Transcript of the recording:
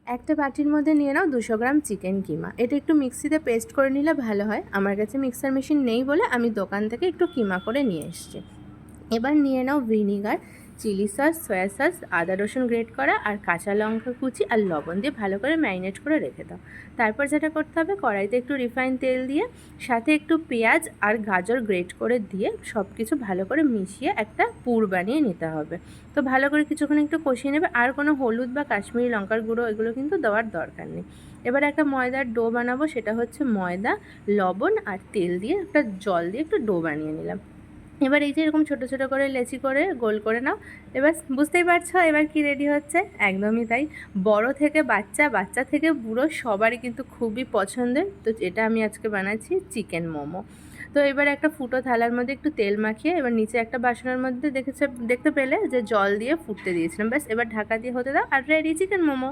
একটা বাটির মধ্যে নিয়ে নাও 200 গ্রাম চিকেন কিমা। এটা একটু মিক্সিতে পেস্ট করে নিলে ভালো হয়। আমার কাছে মিক্সার মেশিন নেই বলে আমি দোকান থেকে একটু কিমা করে নিয়ে এসেছি। এবার নিয়ে নাও vinegar, chili sauce, soya sauce, আদা রসুন গ্রেট করা আর কাঁচা লঙ্কা কুচি আর লবণ দিয়ে ভালো করে ম্যারিনেট করে রেখে দাও। তারপর যেটা করতে হবে, কড়াইতে একটু রিফাইন তেল দিয়ে সাথে একটু পেঁয়াজ আর গাজর গ্রেট করে দিয়ে সব কিছু ভালো করে মিশিয়ে একটা পুর বানিয়ে নিতে হবে। তো ভালো করে কিছুক্ষণ একটু কষিয়ে নেবে। আর কোনো হলুদ বা কাশ্মীরি লঙ্কার গুঁড়ো এগুলো কিন্তু দেওয়ার দরকার নেই। এবার একটা ময়দার ডো বানাবো। সেটা হচ্ছে ময়দা, লবণ আর তেল দিয়ে একটা জল দিয়ে একটু ডো বানিয়ে নিলাম। এবার এই যে এরকম ছোটো ছোটো করে লেচি করে গোল করে নাও। এবার বুঝতেই পারছো এবার কি রেডি হচ্ছে। একদমই তাই, বড় থেকে বাচ্চা, বাচ্চা থেকে বুড়ো সবারই কিন্তু খুবই পছন্দের। তো এটা আমি আজকে বানাচ্ছি চিকেন মোমো। তো এবার একটা ফুটো থালার মধ্যে একটু তেল মাখিয়ে এবার নিচে একটা বাসনের মধ্যে দেখতে পেলে যে জল দিয়ে ফুটতে দিয়েছিলাম। ব্যাস এবার ঢাকা দিয়ে হতে দাও আর রেডি চিকেন মোমো।